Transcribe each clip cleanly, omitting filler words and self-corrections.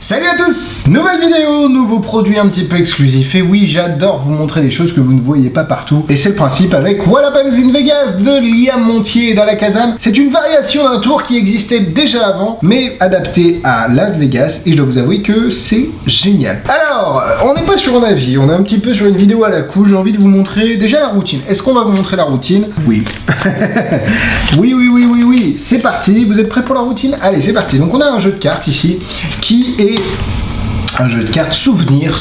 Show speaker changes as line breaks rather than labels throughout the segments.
Salut à tous! Nouvelle vidéo, nouveau produit un petit peu exclusif. Et oui, j'adore vous montrer des choses que vous ne voyez pas partout. Et c'est le principe avec What Happens in Vegas de Liam Montier et Dalla Kazan. C'est une variation d'un tour qui existait déjà avant, mais adapté à Las Vegas. Et je dois vous avouer que c'est génial. Alors, on n'est pas sur un avis, on est un petit peu sur une vidéo à la coup. J'ai envie de vous montrer déjà la routine. Est-ce qu'on va vous montrer la routine? Oui. oui. C'est parti. Vous êtes prêts pour la routine? Allez, c'est parti. Donc on a un jeu de cartes ici qui est un jeu de cartes souvenir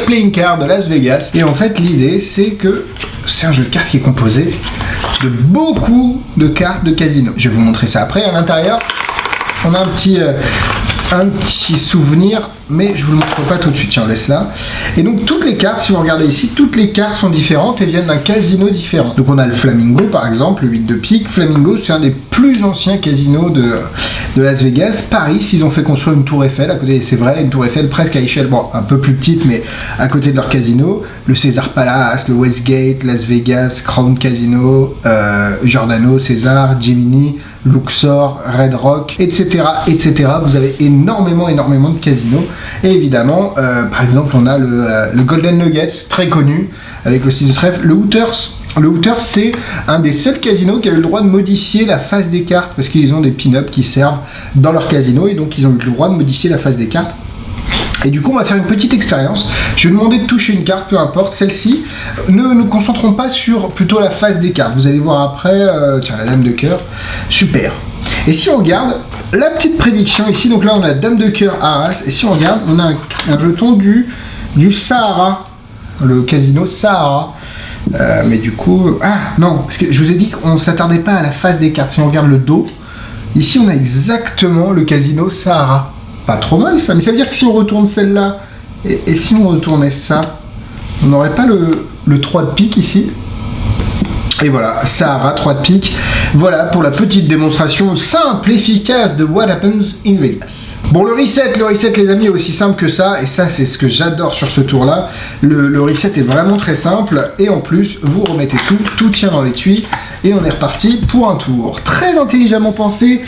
playing card de Las Vegas. Et en fait l'idée c'est que c'est un jeu de cartes qui est composé de beaucoup de cartes de casino. Je vais vous montrer ça après. À l'intérieur on a un petit souvenir, mais je vous le montre pas tout de suite, tiens, on laisse là. Et donc toutes les cartes, si vous regardez ici, toutes les cartes sont différentes et viennent d'un casino différent. Donc on a le Flamingo par exemple, le 8 de pique. Flamingo, c'est un des plus anciens casinos de Las Vegas. Paris, ils ont fait construire une tour Eiffel à côté, c'est vrai, une tour Eiffel presque à échelle, bon, un peu plus petite, mais à côté de leur casino. Le Caesars Palace, le Westgate, Las Vegas, Crown Casino, Giordano, Caesars, Gemini, Luxor, Red Rock, etc. Vous avez énormément de casinos. Et évidemment, par exemple, on a le Golden Nuggets, très connu, avec le 6 de trèfle. Le Hooters, c'est un des seuls casinos qui a eu le droit de modifier la face des cartes, parce qu'ils ont des pin-ups qui servent dans leur casino, et donc ils ont eu le droit de modifier la face des cartes. Et du coup, on va faire une petite expérience. Je vais vous demander de toucher une carte, peu importe, celle-ci. Ne nous concentrons pas sur plutôt la face des cartes. Vous allez voir après, tiens, la dame de cœur, super. Et si on regarde la petite prédiction ici, donc là on a dame de cœur à As, et si on regarde, on a un jeton du Sahara, le casino Sahara. Mais du coup, ah non, parce que je vous ai dit qu'on ne s'attardait pas à la face des cartes. Si on regarde le dos, ici on a exactement le casino Sahara. Pas trop mal ça, mais ça veut dire que si on retourne celle-là, et si on retournait ça, on n'aurait pas le 3 de pique ici. Et voilà, Sahara, 3 de pique. Voilà pour la petite démonstration simple, efficace de What Happens in Vegas. Bon, le reset les amis est aussi simple que ça, et ça c'est ce que j'adore sur ce tour là. Le reset est vraiment très simple, et en plus vous remettez tout tient dans l'étui, et on est reparti pour un tour. Très intelligemment pensé,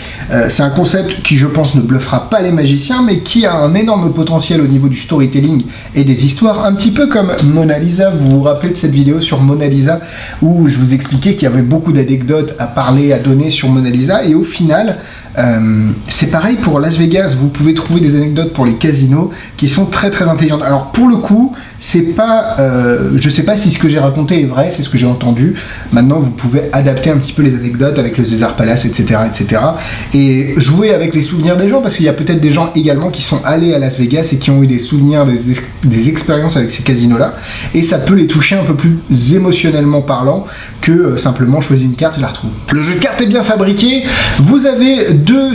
c'est un concept qui je pense ne bluffera pas les magiciens, mais qui a un énorme potentiel au niveau du storytelling et des histoires, un petit peu comme Mona Lisa. Vous vous rappelez de cette vidéo sur Mona Lisa, où je vous expliquais qu'il y avait beaucoup d'anecdotes à parler, à donner sur Mona Lisa, et au final, c'est pareil pour Las Vegas. Vous pouvez trouver des anecdotes pour les casinos qui sont très intelligentes. Alors pour le coup, c'est pas, je sais pas si ce que j'ai raconté est vrai, c'est ce que j'ai entendu. Maintenant, vous pouvez adapter un petit peu les anecdotes avec le Caesars Palace, etc., et jouer avec les souvenirs des gens, parce qu'il y a peut-être des gens également qui sont allés à Las Vegas et qui ont eu des souvenirs, des expériences avec ces casinos-là, et ça peut les toucher un peu plus émotionnellement parlant que simplement choisir une carte et la retrouve. Le jeu de cartes est bien fabriqué. Vous avez deux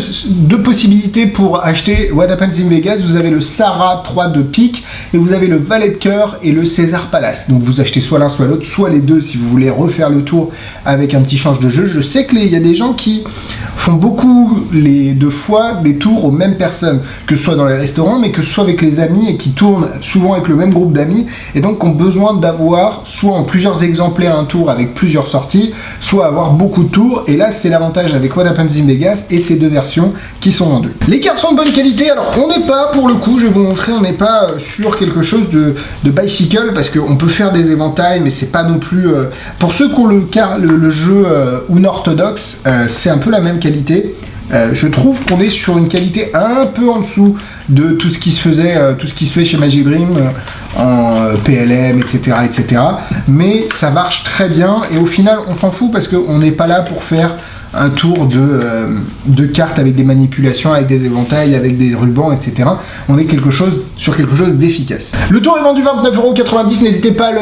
possibilités pour acheter What Happens in Vegas. Vous avez le Sahara 3 de pique, et vous avez le Valet de cœur et le Caesars Palace. Donc vous achetez soit l'un soit l'autre, soit les deux si vous voulez refaire le tour avec un petit change de jeu. Je sais qu'il y a des gens qui font beaucoup les deux fois des tours aux mêmes personnes, que ce soit dans les restaurants, mais que ce soit avec les amis, et qui tournent souvent avec le même groupe d'amis, et donc ont besoin d'avoir soit en plusieurs exemplaires un tour avec plusieurs sorties, soit avoir beaucoup de tours. Et là c'est l'avantage avec What Happens in Vegas et ces deux versions qui sont vendues. Les cartes sont de bonne qualité. Alors on n'est pas, pour le coup, je vais vous montrer, on n'est pas sur quelque chose de bicycle, parce qu'on peut faire des éventails, mais c'est pas non plus, pour ceux qui ont le jeu unorthodoxe, c'est un peu la même qualité. Je trouve qu'on est sur une qualité un peu en dessous de tout ce qui se faisait, tout ce qui se fait chez Magic Dream en PLM, etc., mais ça marche très bien, et au final on s'en fout, parce qu'on n'est pas là pour faire un tour de cartes avec des manipulations, avec des éventails, avec des rubans, etc. On est sur quelque chose d'efficace. Le tour est vendu 29,90 €. N'hésitez pas à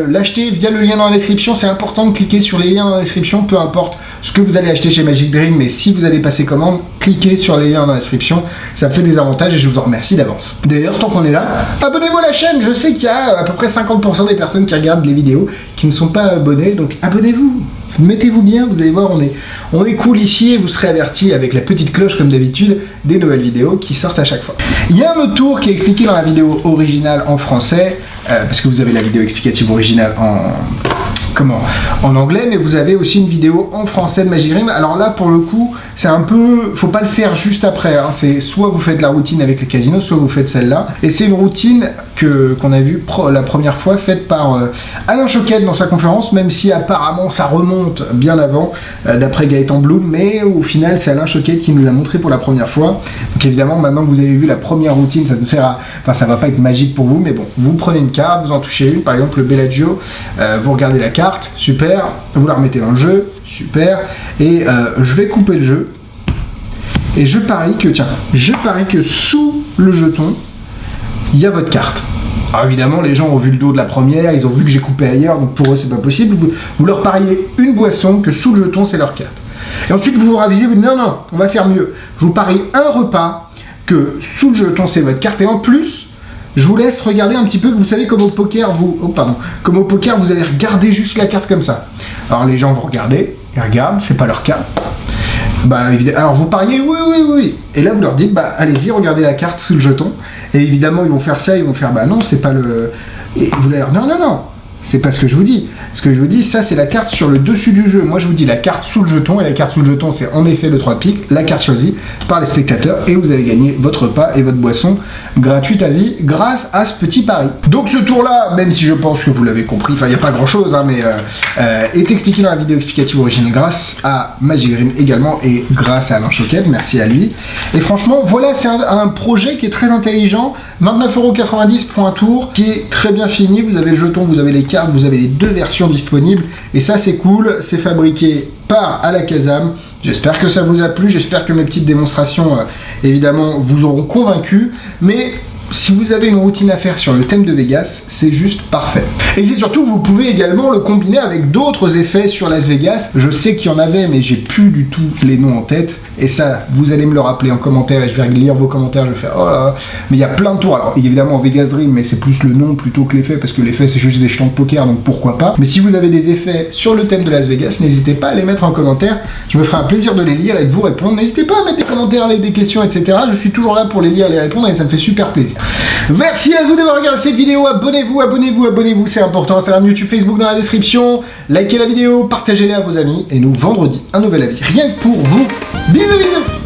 l'acheter via le lien dans la description. C'est important de cliquer sur les liens dans la description, peu importe ce que vous allez acheter chez Magic Dream, mais si vous allez passer commande, cliquez sur les liens dans la description. Ça me fait des avantages et je vous en remercie d'avance. D'ailleurs, tant qu'on est là, abonnez-vous à la chaîne. Je sais qu'il y a à peu près 50% des personnes qui regardent les vidéos qui ne sont pas abonnés, donc abonnez-vous. Mettez-vous bien, vous allez voir, on est cool ici, et vous serez avertis avec la petite cloche comme d'habitude des nouvelles vidéos qui sortent à chaque fois. Il y a un autre tour qui est expliqué dans la vidéo originale en français, parce que vous avez la vidéo explicative originale en anglais, mais vous avez aussi une vidéo en français de Magic Dream. Alors là, pour le coup, c'est un peu, faut pas le faire juste après, hein. C'est soit vous faites la routine avec les casinos, soit vous faites celle-là. Et c'est une routine qu'on a vue la première fois faite par Alain Choquette dans sa conférence, même si apparemment ça remonte bien avant, d'après Gaëtan Bloom, mais au final c'est Alain Choquette qui nous l'a montré pour la première fois. Donc évidemment, maintenant que vous avez vu la première routine, ça ne sert à, enfin ça va pas être magique pour vous, mais bon, vous prenez une carte, vous en touchez une, par exemple le Bellagio, vous regardez la carte, super, vous la remettez dans le jeu, super, et je vais couper le jeu, et je parie que sous le jeton, il y a votre carte. Alors évidemment, les gens ont vu le dos de la première, ils ont vu que j'ai coupé ailleurs, donc pour eux c'est pas possible. Vous leur pariez une boisson, que sous le jeton c'est leur carte. Et ensuite vous vous ravisez, vous dites non, on va faire mieux. Je vous parie un repas, que sous le jeton c'est votre carte, et en plus, je vous laisse regarder un petit peu, vous savez comme au poker, comme au poker vous allez regarder juste la carte comme ça. Alors les gens vont regarder, ils regardent, c'est pas leur carte. Bah, alors vous pariez oui. Et là vous leur dites bah allez-y, regardez la carte sous le jeton. Et évidemment ils vont faire ça, ils vont faire bah non c'est pas le. Et vous allez dire non. C'est pas ce que je vous dis. Ce que je vous dis, ça c'est la carte sur le dessus du jeu. Moi je vous dis la carte sous le jeton, et la carte sous le jeton c'est en effet le 3 de pique, la carte choisie par les spectateurs, et vous avez gagné votre repas et votre boisson gratuite à vie grâce à ce petit pari. Donc ce tour là, même si je pense que vous l'avez compris, enfin il n'y a pas grand chose, hein, mais est expliqué dans la vidéo explicative originale grâce à Magic Dream également, et grâce à Alain Choquette, merci à lui. Et franchement voilà, c'est un projet qui est très intelligent, 29,90€ pour un tour, qui est très bien fini, vous avez le jeton, vous avez les cartes, vous avez les deux versions disponibles, et ça c'est cool, c'est fabriqué par Alakazam. J'espère que ça vous a plu, j'espère que mes petites démonstrations évidemment vous auront convaincu, mais si vous avez une routine à faire sur le thème de Vegas, c'est juste parfait. Et c'est surtout que vous pouvez également le combiner avec d'autres effets sur Las Vegas. Je sais qu'il y en avait, mais j'ai plus du tout les noms en tête. Et ça, vous allez me le rappeler en commentaire, et je vais lire vos commentaires, je vais faire oh là là. Mais il y a plein de tours. Alors évidemment Vegas Dream, mais c'est plus le nom plutôt que l'effet, parce que l'effet c'est juste des jetons de poker, donc pourquoi pas. Mais si vous avez des effets sur le thème de Las Vegas, n'hésitez pas à les mettre en commentaire. Je me ferai un plaisir de les lire et de vous répondre. N'hésitez pas à mettre des commentaires avec des questions, etc. Je suis toujours là pour les lire et les répondre, et ça me fait super plaisir. Merci à vous d'avoir regardé cette vidéo, abonnez-vous, c'est important, Instagram, YouTube, Facebook dans la description, likez la vidéo, partagez-la à vos amis, et nous vendredi, un nouvel avis, rien que pour vous, bisous.